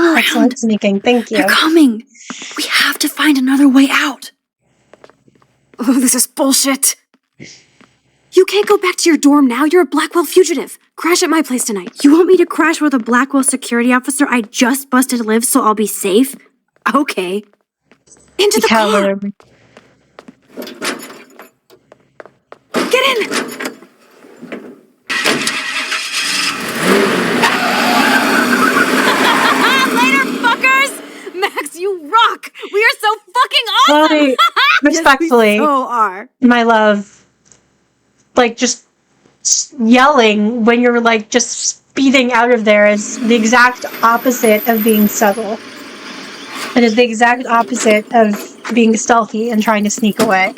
around. Excellent sneaking, thank you. They're coming. We have to find another way out. Oh, this is bullshit. You can't go back to your dorm now. You're a Blackwell fugitive. Crash at my place tonight. You want me to crash with a Blackwell security officer I just busted live so I'll be safe? Okay. Into the car. Get in. Later, fuckers. Max, you rock. We are so fucking awesome. Well, respectfully, Yes, we so are. My love, like, just yelling when you're, like, just speeding out of there is the exact opposite of being subtle. It is the exact opposite of being stealthy and trying to sneak away.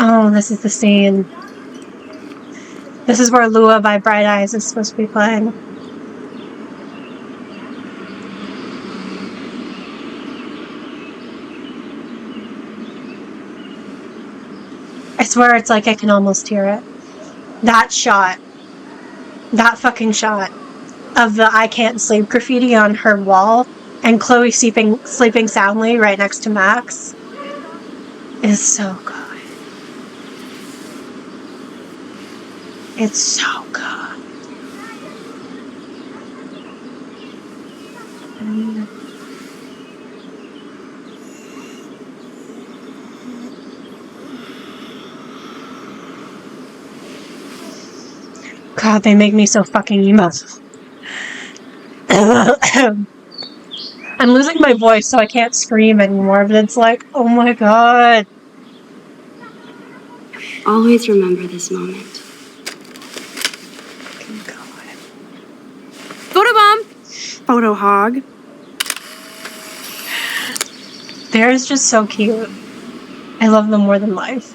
Oh, this is the scene. This is where Lua by Bright Eyes is supposed to be playing. I swear it's like I can almost hear it. That shot. That fucking shot of the I can't sleep graffiti on her wall and Chloe sleeping soundly right next to Max is so good. It's so good. God, they make me so fucking emo. I'm losing my voice, so I can't scream anymore, but it's like, oh my god. Always remember this moment. Photobomb! Photo hog. They're just so cute. I love them more than life.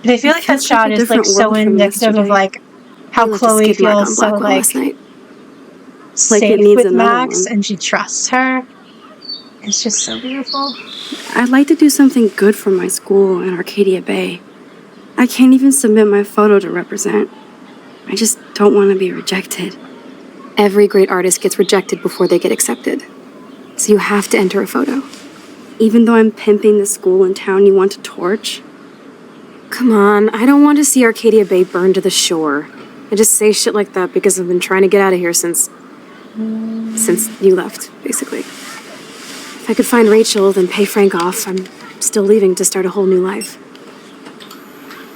But I feel like that shot is like so indicative of like how Chloe feels so like safe with Max and she trusts her. It's just so beautiful. I'd like to do something good for my school in Arcadia Bay. I can't even submit my photo to represent. I just don't want to be rejected. Every great artist gets rejected before they get accepted. So you have to enter a photo. Even though I'm pimping the school in town you want to torch? Come on, I don't want to see Arcadia Bay burn to the shore. I just say shit like that because I've been trying to get out of here since you left, basically. If I could find Rachel, then pay Frank off, I'm still leaving to start a whole new life.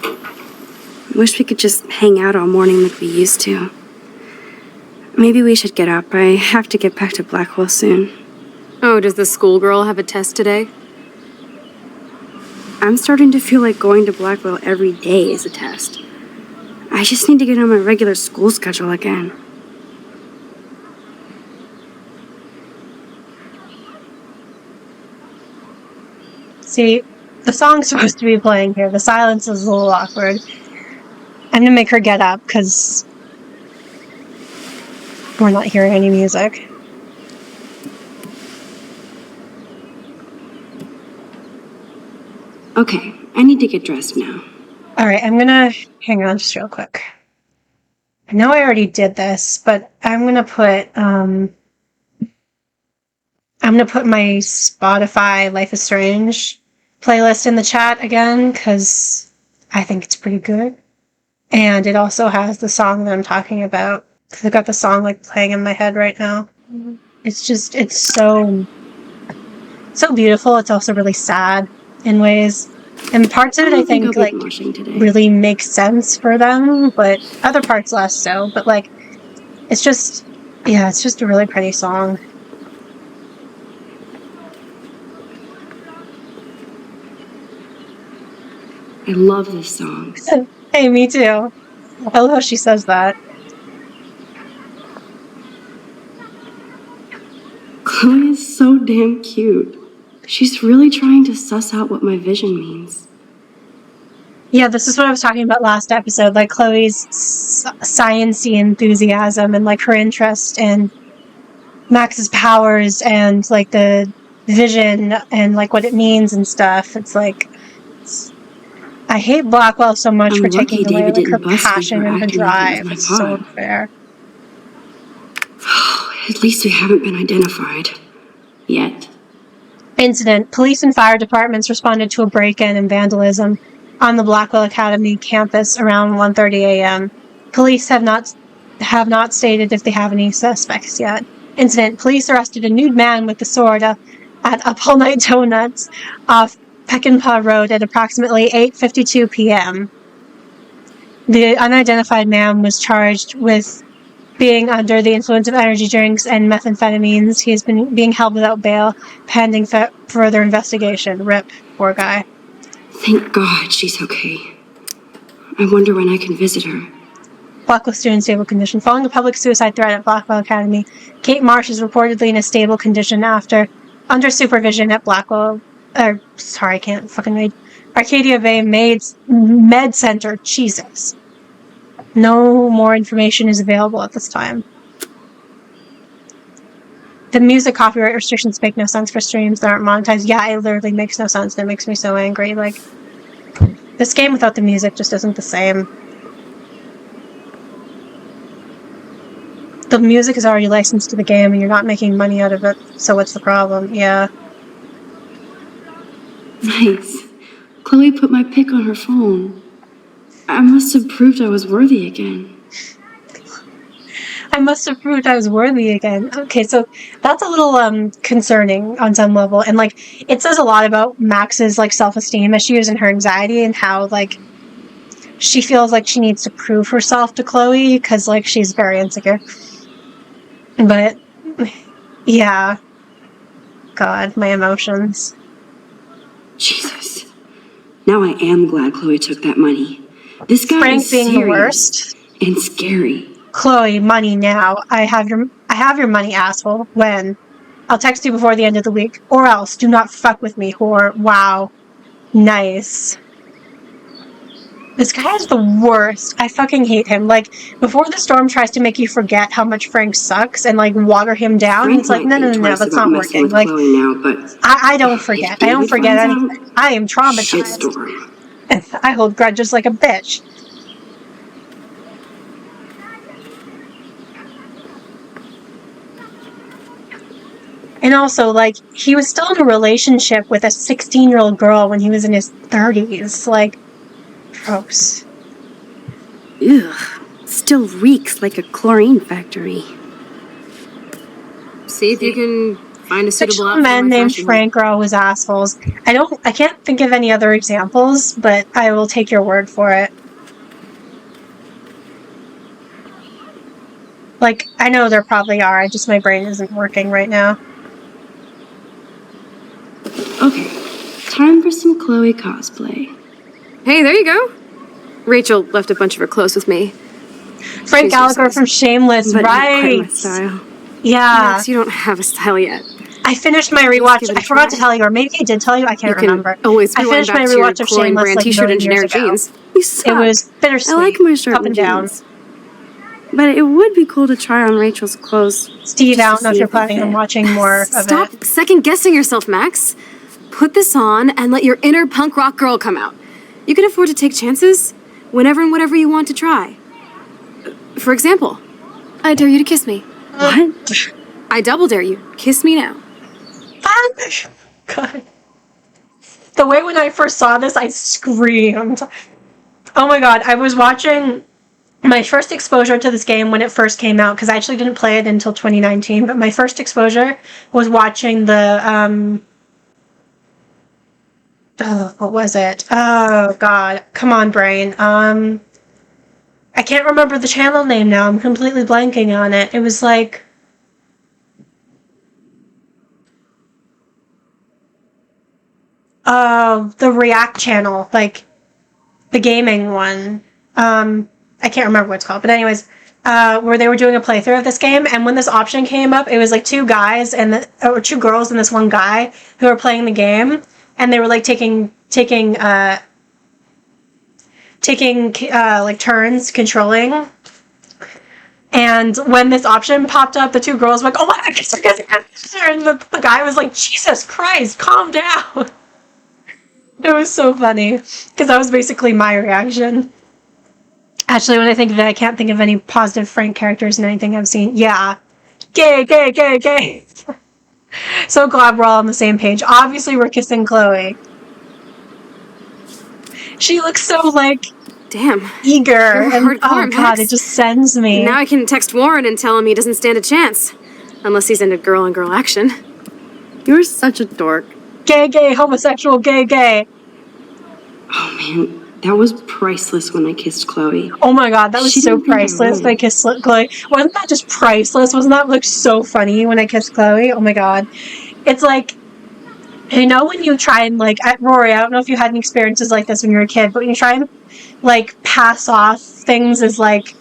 I wish we could just hang out all morning like we used to. Maybe we should get up. I have to get back to Blackwell soon. Oh, does the schoolgirl have a test today? I'm starting to feel like going to Blackwell every day is a test. I just need to get on my regular school schedule again. See, the song's supposed to be playing here. The silence is a little awkward. I'm gonna make her get up because we're not hearing any music. Okay, I need to get dressed now. Alright, I'm gonna hang on just real quick. I know I already did this, but I'm gonna put my Spotify Life is Strange playlist in the chat again because I think it's pretty good. And it also has the song that I'm talking about because I've got the song like playing in my head right now. It's so beautiful. It's also really sad in ways. And parts of it I think like really make sense for them, but other parts less so. But like it's just a really pretty song. I love this song. Hey, me too. I love how she says that. Chloe is so damn cute. She's really trying to suss out what my vision means. Yeah, this is what I was talking about last episode, like Chloe's science-y enthusiasm and like her interest in Max's powers and like the vision and like what it means and stuff. It's like I hate Blackwell so much for I'm lucky taking away David like her didn't bust me passion for and her acting like it was drive. my It's so fault. unfair. At least we haven't been identified. Yet. Incident. Police and fire departments responded to a break-in and vandalism on the Blackwell Academy campus around 1:30 a.m. Police have not stated if they have any suspects yet. Incident. Police arrested a nude man with a sword at Up All Night Donuts off Peckinpah Road at approximately 8:52 p.m. The unidentified man was charged with being under the influence of energy drinks and methamphetamines. He has been being held without bail, pending further investigation. RIP, poor guy. Thank God she's okay. I wonder when I can visit her. Blackwell student in stable condition. Following a public suicide threat at Blackwell Academy, Kate Marsh is reportedly in a stable condition under supervision at Blackwell. Sorry, I can't fucking read. Arcadia Bay Med Center. Jesus. No more information is available at this time. The music copyright restrictions make no sense for streams that aren't monetized. Yeah, it literally makes no sense. That makes me so angry. Like, this game without the music just isn't the same. The music is already licensed to the game and you're not making money out of it, so what's the problem? Yeah. Nice. Chloe put my pic on her phone. I must have proved I was worthy again. I must have proved I was worthy again. Okay, so that's a little concerning on some level, and like it says a lot about Max's like self-esteem issues and her anxiety and how like she feels like she needs to prove herself to Chloe because like she's very insecure. But yeah, God, my emotions. Jesus. Now I am glad Chloe took that money. This guy Frank is being serious the worst. and scary. Chloe, money now. I have your money, asshole. When? I'll text you before the end of the week. Or else, do not fuck with me, whore. Wow. Nice. This guy is the worst. I fucking hate him. Like, before the storm tries to make you forget how much Frank sucks and, like, water him down, Frank it's like, might no, think twice that's about not messing working. with Like, Chloe now, but I don't forget. I don't forget anything. I am traumatized. Shitstorm. I hold grudges like a bitch. And also, like, he was still in a relationship with a 16-year-old girl when he was in his 30s. Like, gross. Ugh. Still reeks like a chlorine factory. See if you can find a suitable outfit. Men named Frank are always assholes. I can't think of any other examples, but I will take your word for it. Like, I know there probably are, my brain isn't working right now. Okay, time for some Chloe cosplay. Hey, there you go. Rachel left a bunch of her clothes with me. Frank Gallagher from Shameless, but right? Not quite my style. Yeah. Max, you don't have a style yet. I finished my rewatch. I forgot to tell you, or maybe I did tell you. I can't remember. Always I finished my rewatch of Shameless like T-shirt million and generic years ago. jeans. You suck. It was bittersweet. I like my shirt up and down. jeans. But it would be cool to try on Rachel's clothes. Steve, I don't know if you're planning on watching more of it. Stop second-guessing yourself, Max. Put this on and let your inner punk rock girl come out. You can afford to take chances whenever and whatever you want to try. For example, I dare you to kiss me. What? I double dare you. Kiss me now. God. The way when I first saw this, I screamed. Oh my god, I was watching my first exposure to this game when it first came out, because I actually didn't play it until 2019, but my first exposure was watching the, what was it? Oh god, come on brain. I can't remember the channel name now, I'm completely blanking on it. It was like... the React channel, like, the gaming one. I can't remember what it's called, but anyways, where they were doing a playthrough of this game, and when this option came up, it was like two guys or two girls and this one guy who were playing the game, and they were like taking taking like turns controlling. And when this option popped up, the two girls were like, "Oh my God!" And the guy was like, "Jesus Christ, calm down." It was so funny because that was basically my reaction. Actually, when I think of it, I can't think of any positive Frank characters in anything I've seen. Yeah, gay, gay, gay, gay. So glad we're all on the same page. Obviously, we're kissing Chloe. She looks so like Damn. eager, You're and hardcore, oh God, Max. it just sends me. Now I can text Warren and tell him he doesn't stand a chance. Unless he's into girl-on-girl action. You're such a dork. Gay, gay, homosexual, gay, gay. Oh man, that was priceless when I kissed Chloe. Oh my God, that was She so didn't think I priceless. would. When I kissed Chloe. Wasn't that just priceless? Wasn't that like so funny when I kissed Chloe? Oh my God. It's like, you know, when you try and like, Rory, I don't know if you had any experiences like this when you were a kid, but when you try and like pass off things as like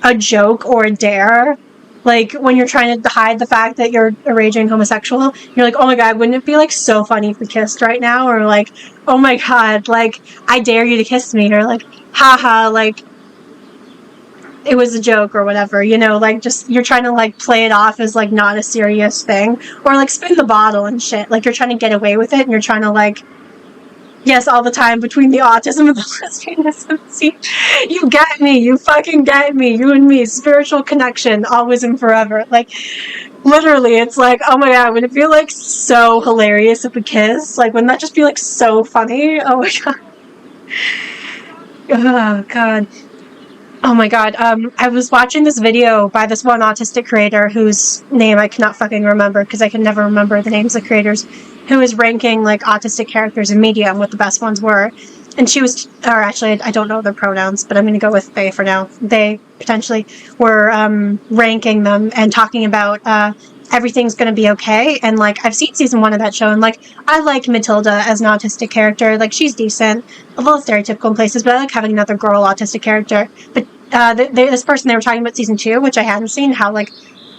a joke or a dare, like when you're trying to hide the fact that you're a raging homosexual, you're like, oh my God, wouldn't it be like so funny if we kissed right now? Or like, oh my God, like I dare you to kiss me, or like, haha, like it was a joke or whatever, you know, like just you're trying to like play it off as like not a serious thing, or like spin the bottle and shit, like you're trying to get away with it and you're trying to like, yes, all the time between the autism and the lesbianism. See, you get me, you fucking get me, you and me, spiritual connection, always and forever. Like literally, it's like, oh my God, wouldn't it be like so hilarious if we kiss? Like wouldn't that just be like so funny? Oh my God. Oh God. Oh my God, I was watching this video by this one autistic creator whose name I cannot fucking remember because I can never remember the names of creators, who is ranking like autistic characters in media and what the best ones were. And she was, or actually, I don't know their pronouns, but I'm going to go with they for now. They potentially were ranking them and talking about everything's going to be okay. And like, I've seen season 1 of that show, and like, I like Matilda as an autistic character. Like, she's decent, a little stereotypical in places, but I like having another girl autistic character. But this person they were talking about season 2, which I hadn't seen, how like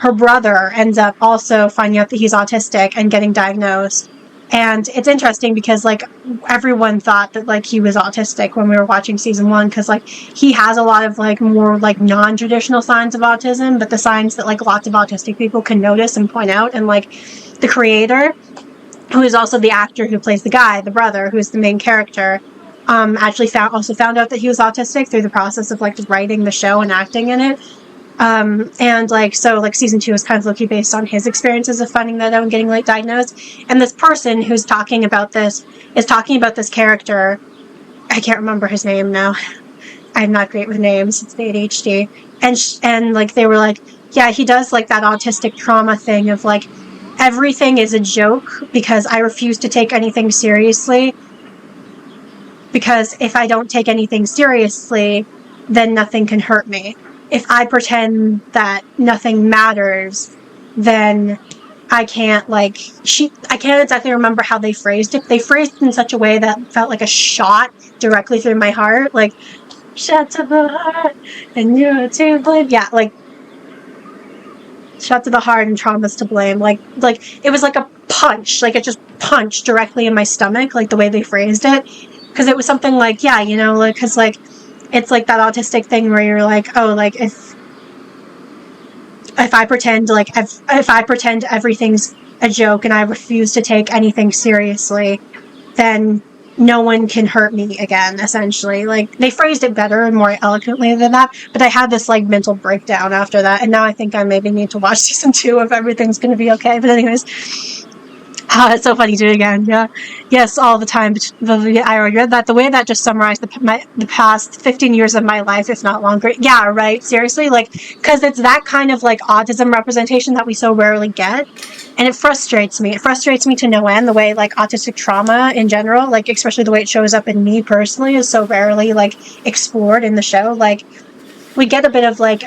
her brother ends up also finding out that he's autistic and getting diagnosed. And it's interesting because like everyone thought that like he was autistic when we were watching season 1, because like he has a lot of like more like non-traditional signs of autism, but the signs that like lots of autistic people can notice and point out. And like the creator, who is also the actor who plays the guy, the brother, who's the main character, actually found out that he was autistic through the process of like just writing the show and acting in it. And like, so like season 2 is kind of low-key based on his experiences of finding that out and getting like diagnosed. And this person who's talking about this is talking about this character. I can't remember his name now. I'm not great with names. It's the ADHD. And like, they were like, yeah, he does like that autistic trauma thing of like, everything is a joke because I refuse to take anything seriously. Because if I don't take anything seriously, then nothing can hurt me. If I pretend that nothing matters, then I can't like, I can't exactly remember how they phrased it. They phrased it in such a way that felt like a shot directly through my heart. Like, shot to the heart, and you're to blame. Yeah, like, shot to the heart and trauma's to blame. Like it was like a punch. Like, it just punched directly in my stomach, like the way they phrased it. Because it was something like, yeah, you know, like, because like, it's like that autistic thing where you're like, oh, like if I pretend like if I pretend everything's a joke and I refuse to take anything seriously, then no one can hurt me again, essentially. Like, they phrased it better and more eloquently than that, but I had this like mental breakdown after that, and now I think I maybe need to watch season 2 if everything's going to be okay. But anyways, it's so funny to do it again. Yeah, yes, all the time. I read that the way that just summarized the past 15 years of my life, if not longer. Yeah, right. Seriously, like, because it's that kind of like autism representation that we so rarely get, and it frustrates me. It frustrates me to no end. The way like autistic trauma in general, like especially the way it shows up in me personally, is so rarely like explored in the show. Like, we get a bit of like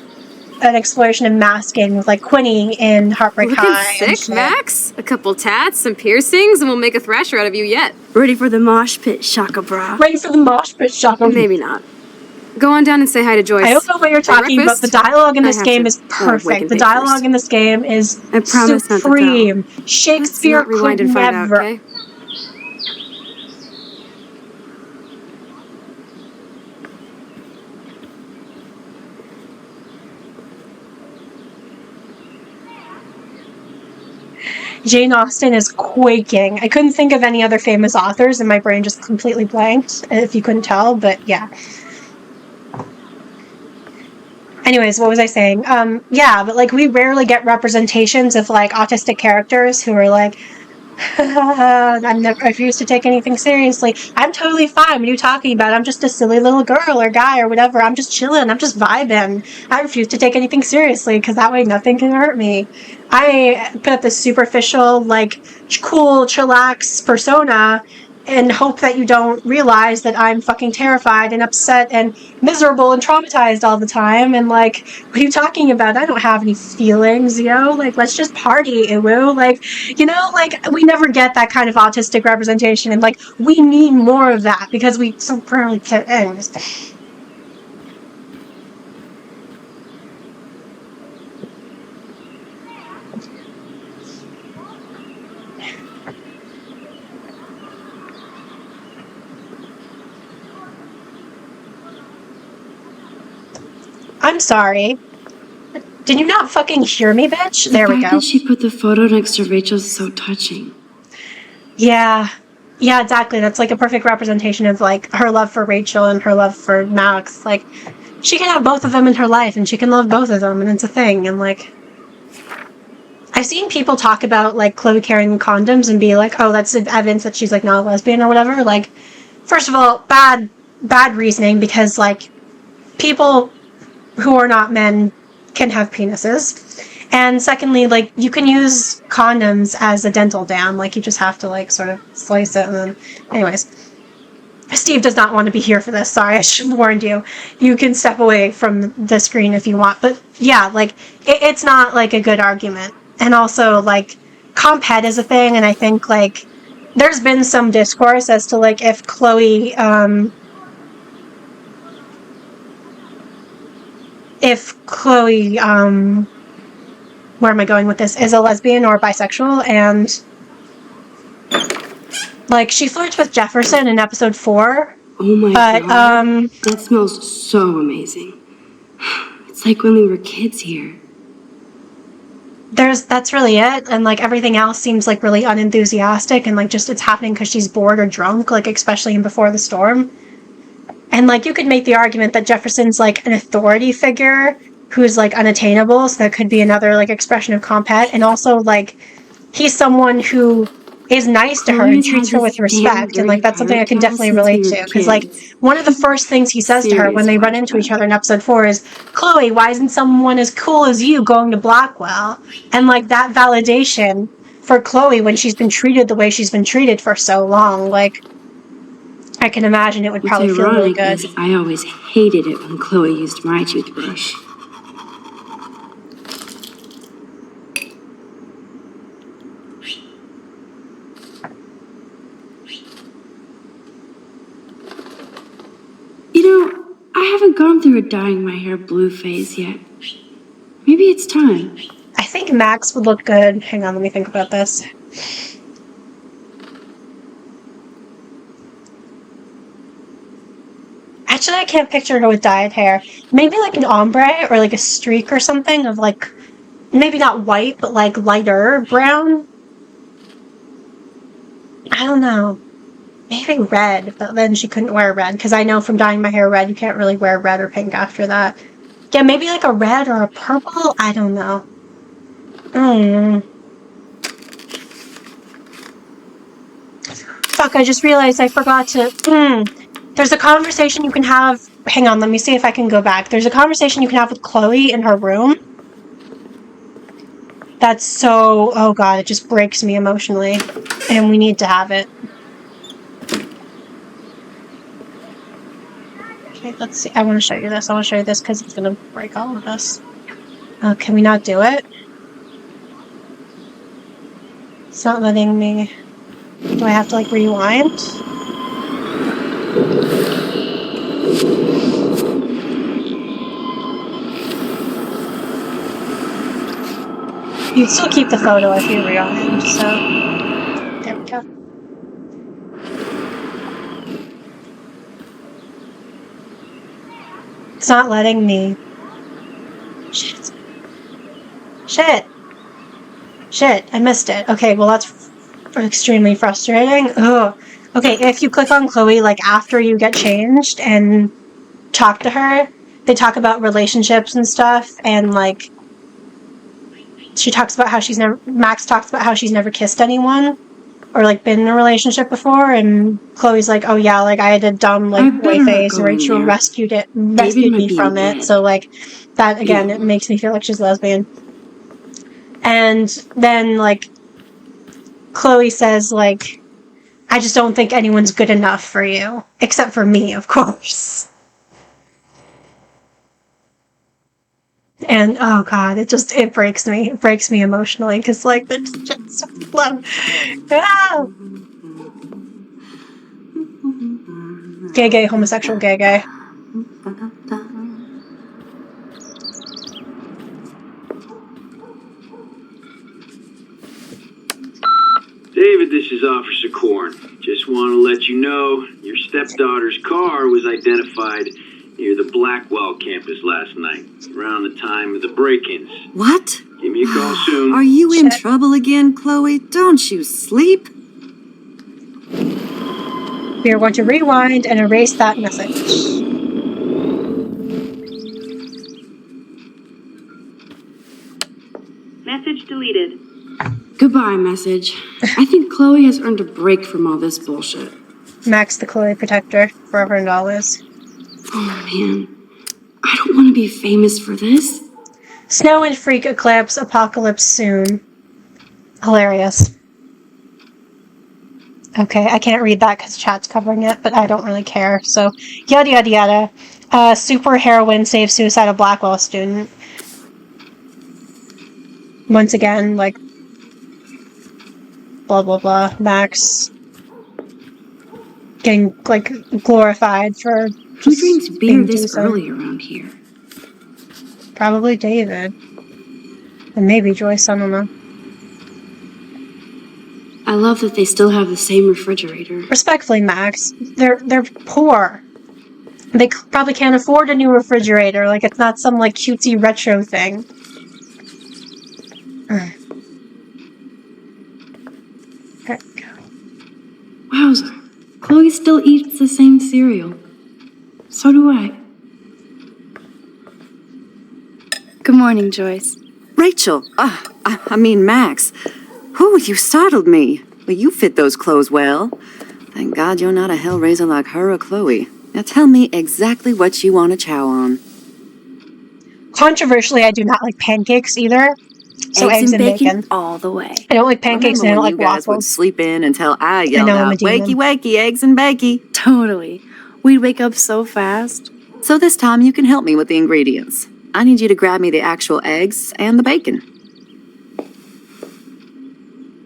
an exploration of masking with like Quinny in Heartbreak Looking High. sick, Max? A couple tats, some piercings, and we'll make a thrasher out of you yet. Ready for the mosh pit, Shaka Bra. Ready for the mosh pit, Shaka. Maybe not. Go on down and say hi to Joyce. I don't know what you're talking about. The dialogue in this game is perfect. The dialogue in this game is supreme. Shakespeare could never. Okay? Jane Austen is quaking. I couldn't think of any other famous authors, and my brain just completely blanked, if you couldn't tell, but yeah. Anyways, what was I saying? Yeah, but, like, we rarely get representations of, like, autistic characters who are like, I refuse to take anything seriously. I'm totally fine. What are you talking about? I'm just a silly little girl or guy or whatever. I'm just chilling. I'm just vibing. I refuse to take anything seriously because that way nothing can hurt me. I put up this superficial, like, cool, chillax persona and hope that you don't realize that I'm fucking terrified and upset and miserable and traumatized all the time. And, like, what are you talking about? I don't have any feelings, yo. Like, let's just party, ew. Like, you know, like, we never get that kind of autistic representation, and, like, we need more of that because we so rarely get anyways. I'm sorry. Did you not fucking hear me, bitch? There we The fact go. that she put the photo next to Rachel's is so touching. Yeah. Yeah, exactly. That's, like, a perfect representation of, like, her love for Rachel and her love for Max. Like, she can have both of them in her life, and she can love both of them, and it's a thing. And, like, I've seen people talk about, like, Chloe carrying condoms and be like, oh, that's evidence that she's, like, not a lesbian or whatever. Like, first of all, bad reasoning, because, like, people who are not men can have penises. And secondly, like, you can use condoms as a dental dam. Like, you just have to, like, sort of slice it and then... Anyways. Steve does not want to be here for this. Sorry, I should have warned you. You can step away from the screen if you want. But, yeah, like, it's not, like, a good argument. And also, like, comp head is a thing, and I think, like, there's been some discourse as to, like, if Chloe, where am I going with this, is a lesbian or bisexual, and, like, she flirts with Jefferson in episode 4. Oh my but, god. That smells so amazing. It's like when we were kids here. that's really it, and, like, everything else seems, like, really unenthusiastic, and, like, just it's happening because she's bored or drunk, like, especially in Before the Storm. And, like, you could make the argument that Jefferson's, like, an authority figure who's, like, unattainable, so that could be another, like, expression of compet, and also, like, he's someone who is nice to her and Chloe's treats had her with this respect, damn and, like, that's something I dirty can pirate definitely cast relate since we to, were because, like, kids. one of the first things he says to her when they run into each other in episode 4 is, Chloe, why isn't someone as cool as you going to Blackwell? And, like, that validation for Chloe when she's been treated the way she's been treated for so long, like, I can imagine it would What's probably feel really ironic good. is I always hated it when Chloe used my toothbrush. You know, I haven't gone through a dyeing my hair blue phase yet. Maybe it's time. I think Max would look good. Hang on, let me think about this. Actually, I can't picture her with dyed hair. Maybe like an ombre or like a streak or something of like, maybe not white, but like lighter brown. I don't know. Maybe red, but then she couldn't wear red because I know from dyeing my hair red, you can't really wear red or pink after that. Yeah, maybe like a red or a purple. I don't know. Fuck, I just realized I forgot to... There's a conversation you can have... Hang on, let me see if I can go back. There's a conversation you can have with Chloe in her room. That's so... Oh god, it just breaks me emotionally. And we need to have it. Okay, let's see. I want to show you this. I want to show you this because it's going to break all of us. Can we not do it? It's not letting me... Do I have to, like, rewind? You'd still keep the photo if you rewind, so... There we go. It's not letting me... Shit. Shit! Shit, I missed it. Okay, well that's extremely frustrating. Ugh. Okay, if you click on Chloe, like, after you get changed and talk to her, they talk about relationships and stuff, and, like, she talks about how Max talks about how she's never kissed anyone, or, like, been in a relationship before, and Chloe's like, oh yeah, like, I had a dumb, like, I boy better not phase, go and in Rachel there. rescued might me be from in it, bed. so, like, that, again, Yeah. it makes me feel like she's lesbian. And then, like, Chloe says, like, I just don't think anyone's good enough for you. Except for me, of course. And, oh god, it breaks me. It breaks me emotionally, because, like, they're just so love. Ah! Gay, homosexual, gay. David, this is Officer Korn. Just want to let you know your stepdaughter's car was identified near the Blackwell campus last night, around the time of the break-ins. What? Give me a call soon. Are you in Shit. trouble again, Chloe? Don't you sleep? We are going to rewind and erase that message. Message deleted. Goodbye, message. I think Chloe has earned a break from all this bullshit. Max the Chloe protector, $400. Oh man, I don't want to be famous for this. Snow and freak eclipse, apocalypse soon. Hilarious. Okay, I can't read that because chat's covering it, but I don't really care. So, yada yada yada. Super heroine saves suicidal Blackwell student. Once again, like, blah blah blah. Max getting, like, glorified for Who just drinks beer being this decent. early around here? Probably David. And maybe Joyce, I don't know. I love that they still have the same refrigerator. Respectfully, Max, they're poor. They probably can't afford a new refrigerator. Like, it's not some, like, cutesy retro thing. Okay, go. Wowza. Chloe still eats the same cereal. So do I. Good morning, Joyce. Rachel, I mean Max. Whew, you startled me. Well, you fit those clothes well. Thank God you're not a hellraiser like her or Chloe. Now tell me exactly what you want to chow on. Controversially, I do not like pancakes either. So eggs and bacon. all the way. I don't like pancakes and I Remember don't when like you guys would waffles. sleep in until I yelled know, I'm a out, demon. wakey, wakey, eggs and bakey. Totally. We'd wake up so fast. So this time you can help me with the ingredients. I need you to grab me the actual eggs and the bacon.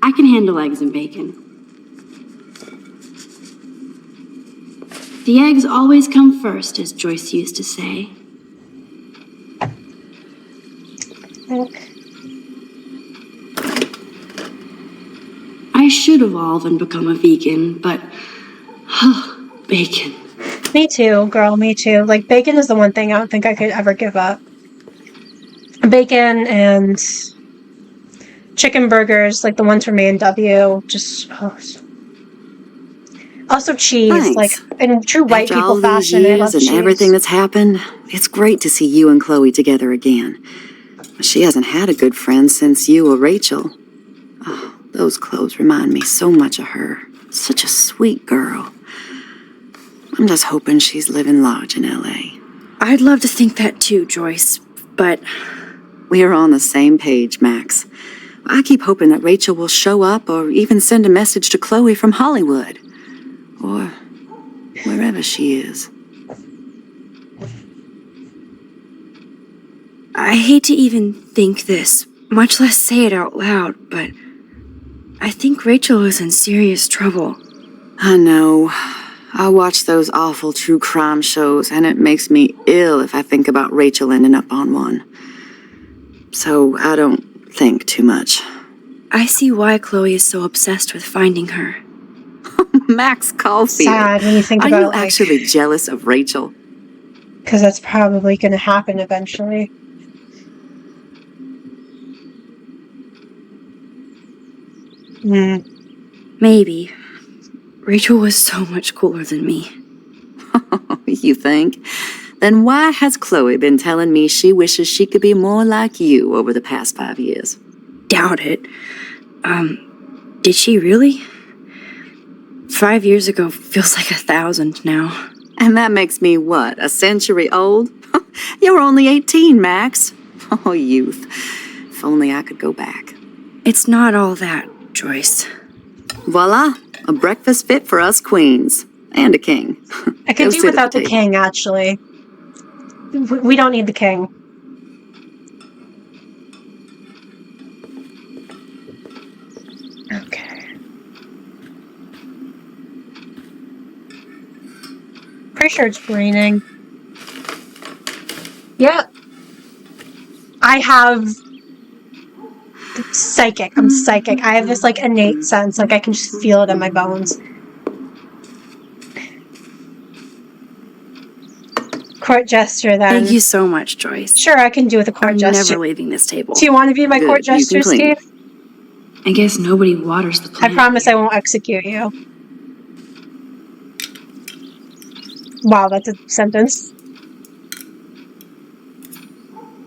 I can handle eggs and bacon. The eggs always come first, as Joyce used to say. I should evolve and become a vegan, but bacon. Me too, girl, me too. Like, bacon is the one thing I don't think I could ever give up. Bacon and chicken burgers, like the ones from A&W, just, also cheese, Thanks. like, in true white After people all these fashion, I love years and cheese. everything that's happened, it's great to see you and Chloe together again. She hasn't had a good friend since you or Rachel. Oh, those clothes remind me so much of her. Such a sweet girl. I'm just hoping she's living large in L.A. I'd love to think that too, Joyce, but We are on the same page, Max. I keep hoping that Rachel will show up or even send a message to Chloe from Hollywood. Or wherever she is. I hate to even think this, much less say it out loud, but I think Rachel is in serious trouble. I know. I watch those awful true crime shows, and it makes me ill if I think about Rachel ending up on one. So I don't think too much. I see why Chloe is so obsessed with finding her. Max Caulfield. Sad when you think Are about you it, like, actually jealous of Rachel? because that's probably going to happen eventually. Maybe. Rachel was so much cooler than me. You think? Then why has Chloe been telling me she wishes she could be more like you over the past 5 years? Doubt it. Did she really? 5 years ago feels like 1,000 now. And that makes me what, a century old? You're only 18, Max. Oh, youth. If only I could go back. It's not all that, Joyce. Voila, a breakfast fit for us queens. And a king. I could do without the king, actually. We don't need the king. Okay. Pretty sure it's raining. Yeah. I have psychic. I'm psychic. I have this like innate sense. Like I can just feel it in my bones. Court gesture then. Thank you so much, Joyce. Sure, I can do with a court I'm gesture. never leaving this table. Do you want to be my Good, court you gesture, can clean. Steve? I guess nobody waters the I plant. promise I won't execute you. Wow, that's a sentence.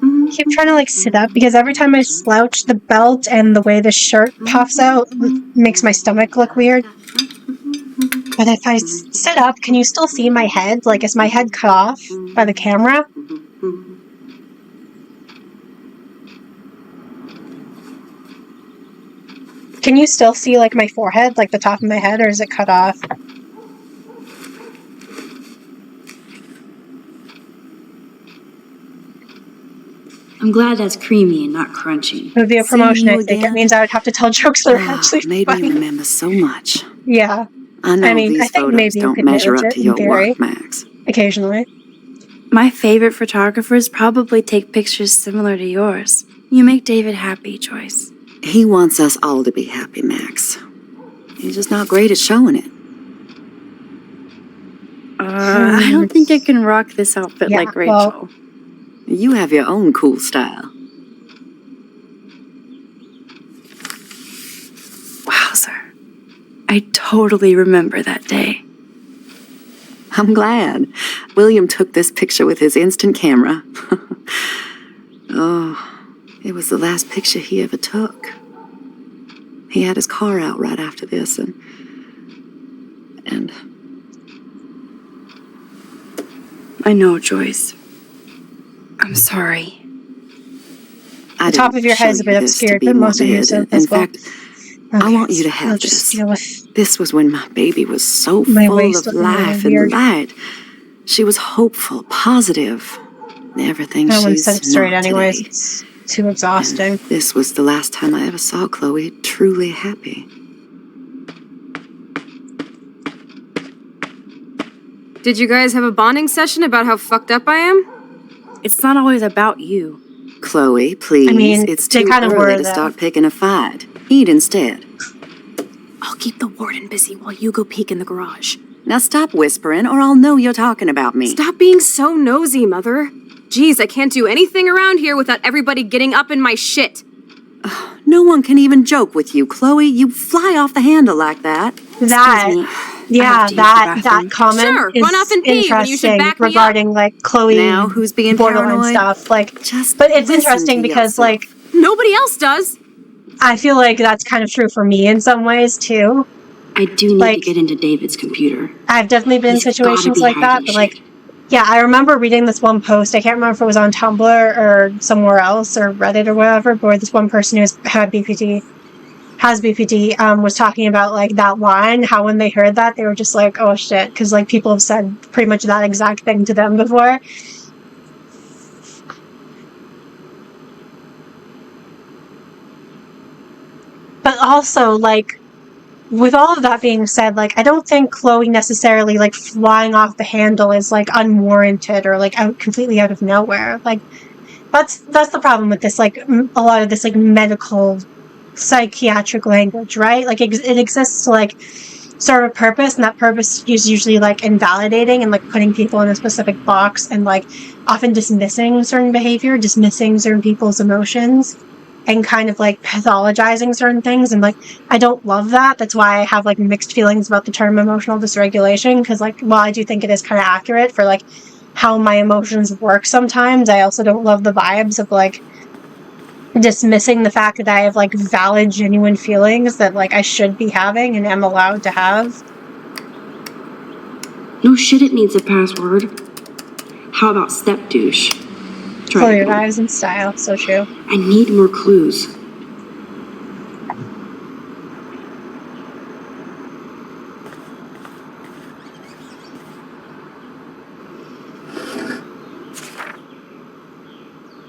I keep trying to like sit up because every time I slouch, the belt and the way the shirt puffs out makes my stomach look weird. But if I sit up, can you still see my head? Like, is my head cut off by the camera? Can you still see like my forehead, like the top of my head, or is it cut off? I'm glad that's creamy and not crunchy. It would be a promotion, Seeing I you think. It again? means I would have to tell jokes that are actually Made funny. me remember so much. Yeah, I know I mean, these I think photos maybe you don't could measure manage up it to in your theory. work, Max. Occasionally. My favorite photographers probably take pictures similar to yours. You make David happy, Joyce. He wants us all to be happy, Max. He's just not great at showing it. I don't think I can rock this outfit Yeah, like Rachel. well- You have your own cool style. Wowzer. I totally remember that day. I'm glad. William took this picture with his instant camera. Oh, it was the last picture he ever took. He had his car out right after this, and I know, Joyce. I'm sorry. I The top didn't of your head is show a bit you this to obscured, be but most of you morbid. said In as well. fact, I want you to I'll have just this. deal with This was when my baby was so my full waist of looking really life weird. and light. She was hopeful, positive. Everything I wouldn't she's set it straight not anyways. today. It's too exhausting. And this was the last time I ever saw Chloe truly happy. Did you guys have a bonding session about how fucked up I am? It's not always about you. Chloe, please. I mean, it's they too kind of early were, to though. start picking a fight. Eat instead. I'll keep the warden busy while you go peek in the garage. Now stop whispering, or I'll know you're talking about me. Stop being so nosy, Mother. Geez, I can't do anything around here without everybody getting up in my shit. No one can even joke with you, Chloe. You fly off the handle like that. That, Excuse me. yeah, I have to use the that bathroom. comment Sure, is run off and pee, but you should interesting back me up. regarding like Chloe Now who's being borderline paranoid? stuff. Like, Just but it's listen interesting to because yourself. like Nobody else does. I feel like that's kind of true for me in some ways too. I do need Like- to get into David's computer. I've definitely been in He's gotta situations be like that, hiding but like, shit. yeah, I remember reading this one post. I can't remember if it was on Tumblr or somewhere else or Reddit or whatever, but where this one person who has BPD, was talking about like that line, how when they heard that, they were just like, oh shit, because like people have said pretty much that exact thing to them before. But also, like, with all of that being said, like, I don't think Chloe necessarily, like, flying off the handle is, like, unwarranted or, like, completely out of nowhere. Like, that's the problem with this, like, a lot of this, like, medical, psychiatric language, right? Like, it exists to, like, serve a purpose, and that purpose is usually, like, invalidating and, like, putting people in a specific box and, like, often dismissing certain behavior, dismissing certain people's emotions. and kind of like pathologizing certain things, and like I don't love that. That's why I have like mixed feelings about the term emotional dysregulation, because like while I do think it is kind of accurate for like how my emotions work sometimes, I also don't love the vibes of like dismissing the fact that I have like valid, genuine feelings that like I should be having and am allowed to have. No shit, it needs a password. How about step douche? Try Chloe it again. arrives in style, so true. I need more clues.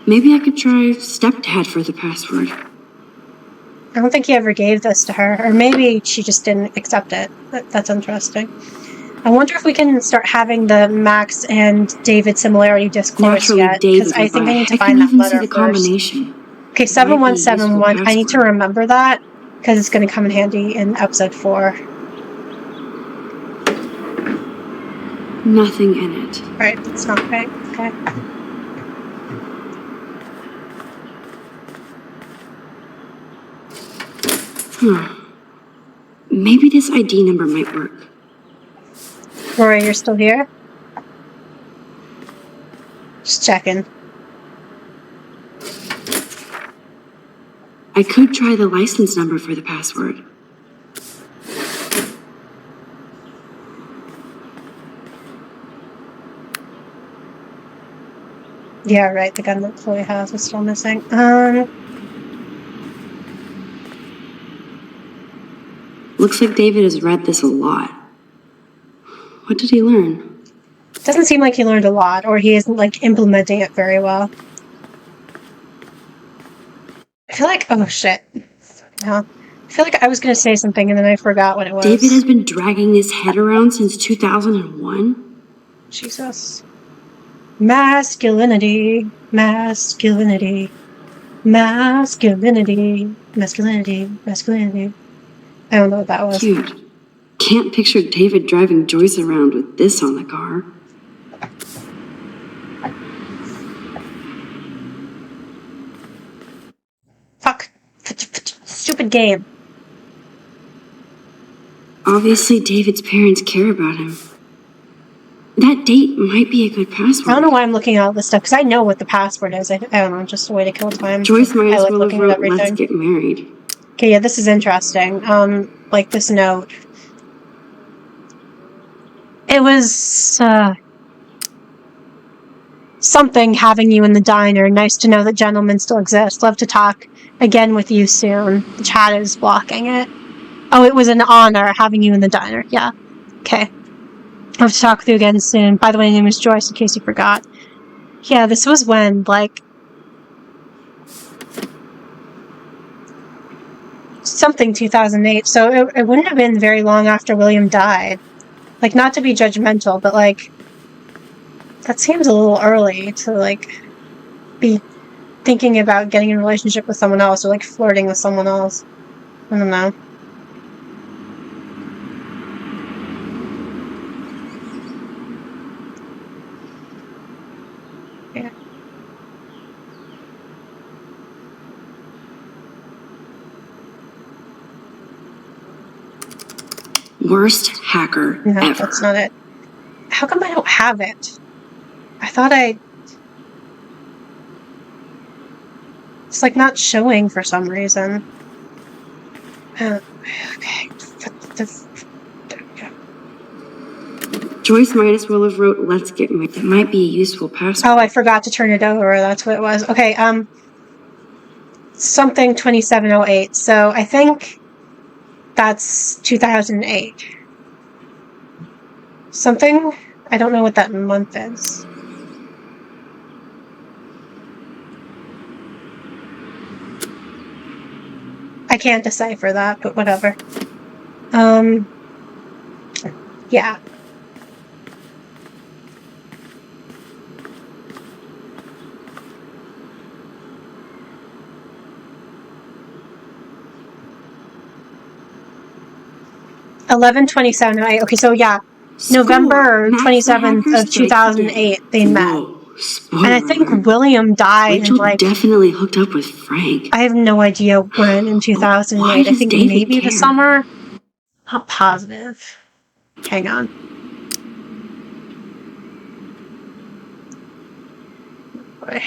Maybe I could try stepdad for the password. I don't think he ever gave this to her, or maybe she just didn't accept it. That's interesting. I wonder if we can start having the Max and David similarity discourse Naturally, yet, David, because I think I need to I find can't that even see letter the first. combination. Okay, It might be a useful 7171. I need to password. remember that, because it's going to come in handy in episode 4. Nothing in it. Right, it's not right. Okay. Maybe this ID number might work. Rory, you're still here? Just checking. I could try the license number for the password. Yeah, right, the gun that Chloe has is still missing. Looks like David has read this a lot. What did he learn? Doesn't seem like he learned a lot, or he isn't like implementing it very well. I feel like, oh shit. No. I feel like I was going to say something and then I forgot what it was. David has been dragging his head around since 2001? Jesus. Masculinity. Masculinity. Masculinity. Masculinity. Masculinity. I don't know what that was. Cute. Can't picture David driving Joyce around with this on the car. Fuck. Stupid game. Obviously, David's parents care about him. That date might be a good password. I don't know why I'm looking at all this stuff, because I know what the password is. I don't know, just a way to kill time. Joyce might as I like well have looking at wrote, everything. "Let's get married." Okay, yeah, this is interesting. Like this note. It was, something having you in the diner. Nice to know that gentlemen still exist. Love to talk again with you soon. The chat is blocking it. Oh, it was an honor having you in the diner. Yeah. Okay. Love to talk with you again soon. By the way, my name is Joyce, in case you forgot. Yeah, this was when, like, something 2008, so it wouldn't have been very long after William died. Like, not to be judgmental, but, like, that seems a little early to, like, be thinking about getting in a relationship with someone else or, like, flirting with someone else. I don't know. Yeah. Worst hacker No, ever. that's not it. How come I don't have it? I thought it's like not showing for some reason. Okay. Joyce might as well have wrote, "Let's get married." That might be a useful password. Oh, I forgot to turn it over. That's what it was. Okay, something 2708. So I think that's 2008. Something? I don't know what that month is. I can't decipher that, but whatever. Yeah. $11/27/08. Okay, so yeah, Score. November Max the 27th hacker of strikes 2008, again. they met. Whoa, Spoiler And I think alert. William died in Rachel definitely hooked up with Frank. I have no idea when in 2008. Why I does think David maybe the care? summer. Not positive. Hang on. Boy.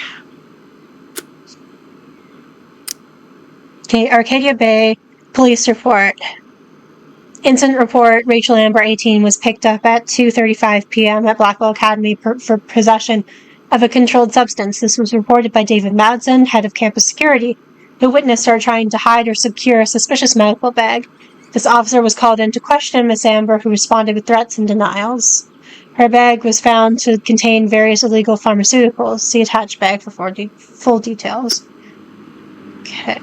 Okay, Arcadia Bay police report. Incident report, Rachel Amber, 18, was picked up at 2:35 p.m. at Blackwell Academy for possession of a controlled substance. This was reported by David Madsen, head of campus security, who witnessed her trying to hide or secure a suspicious medical bag. This officer was called in to question Miss Amber, who responded with threats and denials. Her bag was found to contain various illegal pharmaceuticals. See attached bag for full details. Okay.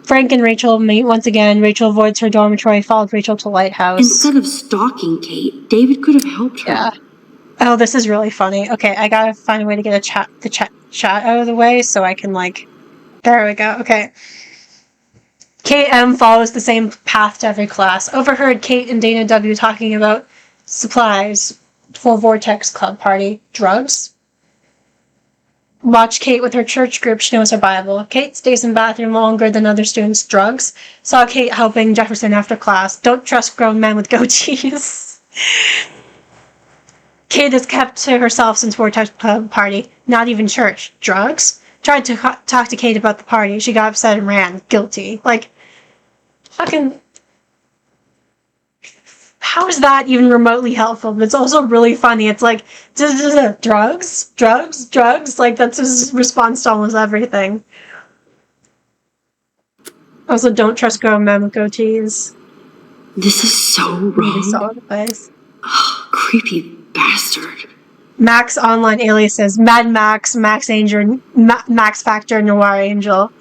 Frank and Rachel meet once again. Rachel avoids her dormitory, followed Rachel to Lighthouse. Instead of stalking Kate, David could have helped her. Yeah. Oh, this is really funny. Okay, I gotta find a way to get the chat out of the way so I can, like... There we go. Okay. Kate M follows the same path to every class. Overheard Kate and Dana W talking about supplies for Vortex Club party. Drugs? Watch Kate with her church group. She knows her Bible. Kate stays in bathroom longer than other students. Drugs. Saw Kate helping Jefferson after class. Don't trust grown men with goatees. Kate has kept to herself since Vortex Club party. Not even church. Drugs. Tried to talk to Kate about the party. She got upset and ran. Guilty. Like, fucking... How is that even remotely helpful? But it's also really funny. It's like, drugs? Drugs? Drugs? Like, that's his response to almost everything. Also, don't trust grown men with goatees. This is so Really wrong. solid advice. Creepy bastard. Max online aliases. Mad Max, Max Angel, Max Factor, Noir Angel.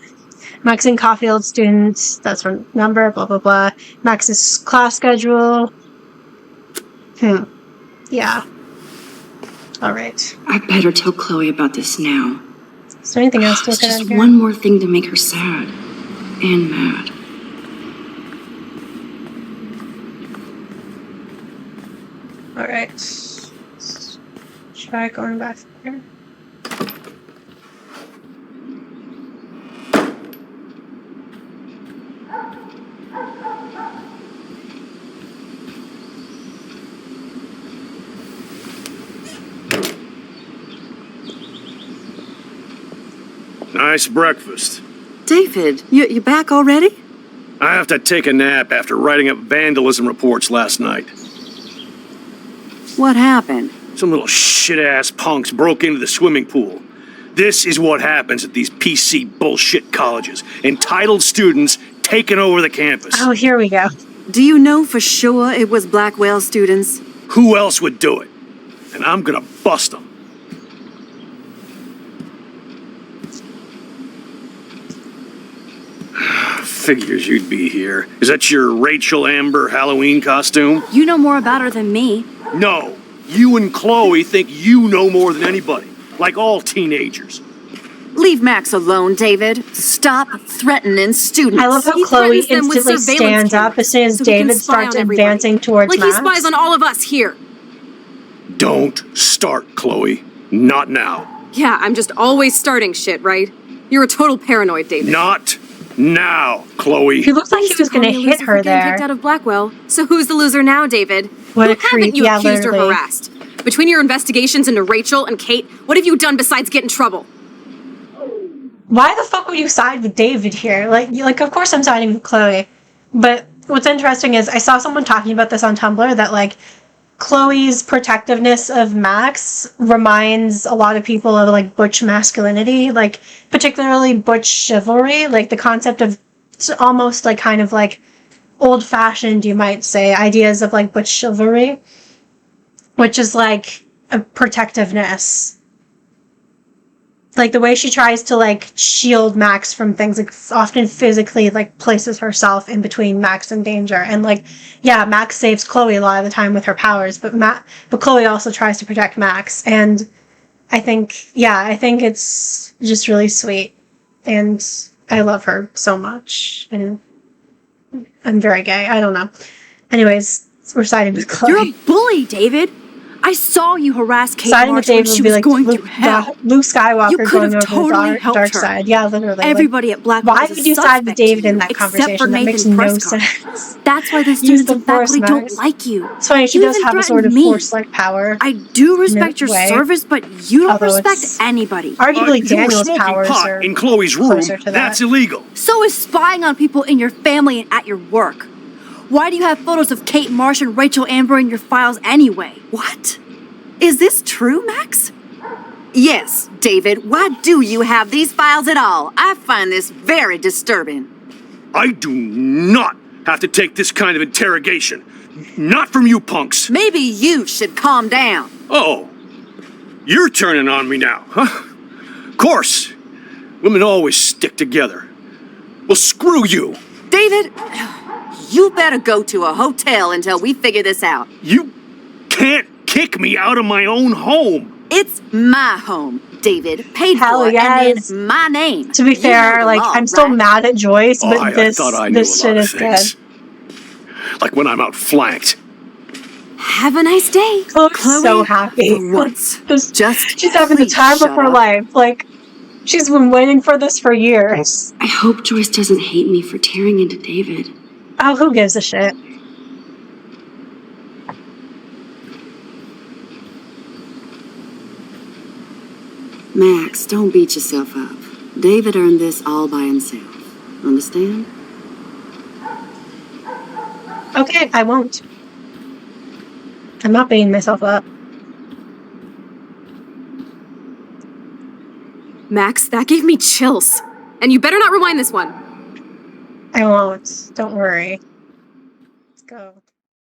Maxine Caulfield students, that's her number, blah, blah, blah. Max's class schedule. Yeah. Alright. I better tell Chloe about this now. Is there anything else to It's look at just here? one more thing to make her sad. And mad. Alright. Let's try going back here. Nice breakfast. David, you back already? I have to take a nap after writing up vandalism reports last night. What happened? Some little shit-ass punks broke into the swimming pool. This is what happens at these PC bullshit colleges. Entitled students taking over the campus. Oh, here we go. Do you know for sure it was Blackwell students? Who else would do it? And I'm gonna bust them. Figures you'd be here. Is that your Rachel Amber Halloween costume? You know more about her than me. No. You and Chloe think you know more than anybody. Like all teenagers. Leave Max alone, David. Stop threatening students. I love how He Chloe threatens them with instantly surveillance stands up as soon as cameras, so he can David spy starts on everybody. advancing towards Like Max. he spies on all of us here. Don't start, Chloe. Not now. Yeah, I'm just always starting shit, right? You're a total paranoid, David. Not now, Chloe. He looks like he was going to hit her Getting kicked there. out of Blackwell. So who's the loser now, David? What a Who haven't creep. you Yeah, accused or literally. harassed? Between your investigations into Rachel and Kate, what have you done besides get in trouble? Why the fuck would you side with David here? Like, of course I'm siding with Chloe. But what's interesting is I saw someone talking about this on Tumblr that, like, Chloe's protectiveness of Max reminds a lot of people of, like, butch masculinity. Like, particularly butch chivalry. Like, the concept of almost, like, kind of, like, old-fashioned, you might say, ideas of, like, butch chivalry. Which is, like, a protectiveness. Like, the way she tries to, like, shield Max from things, like, often physically, like, places herself in between Max and danger. And, like, yeah, Max saves Chloe a lot of the time with her powers, but Chloe also tries to protect Max. And I think it's just really sweet. And I love her so much. And I'm very gay. I don't know. Anyways, we're siding with Chloe. You're a bully, David. I saw you harass Kate Siding with Marsh when David she would be was like going Luke, through hell. Luke Skywalker You could going have over totally the helped dark her. side. Yeah, literally. Everybody at Blackwell why is a would you side with suspect David to in you, that except conversation? for That makes Nathan no Prescott. sense. That's why the Use students the and Force, faculty don't Max. like you. It's funny, she You does even have a sort threatened of me. Force-like power. I do respect your way. service, but you don't Although respect it's anybody. Arguably, You were Daniel's smoking powers pot are in Chloe's room. closer to that. That's illegal. So is spying on people in your family and at your work. Why do you have photos of Kate Marsh and Rachel Amber in your files anyway? What? Is this true, Max? Yes, David. Why do you have these files at all? I find this very disturbing. I do not have to take this kind of interrogation. Not from you punks. Maybe you should calm down. Oh, you're turning on me now, huh? Of course. Women always stick together. Well, screw you. David, you better go to a hotel until we figure this out. You can't kick me out of my own home. It's my home, David. Paid Hell for yes. and in my name. To be You know fair, the like, law, I'm still right? mad at Joyce, Oh, but I thought I knew this a lot shit of is things. good. Like when I'm outflanked. Have a nice day, Chloe's so happy. For once. Just she's having the please time of shut her up. life. Like, she's been waiting for this for years. I hope Joyce doesn't hate me for tearing into David. Oh, who gives a shit? Max, don't beat yourself up. David earned this all by himself. Understand? Okay, I won't. I'm not beating myself up. Max, that gave me chills. And you better not rewind this one. I won't. Don't worry. Let's go.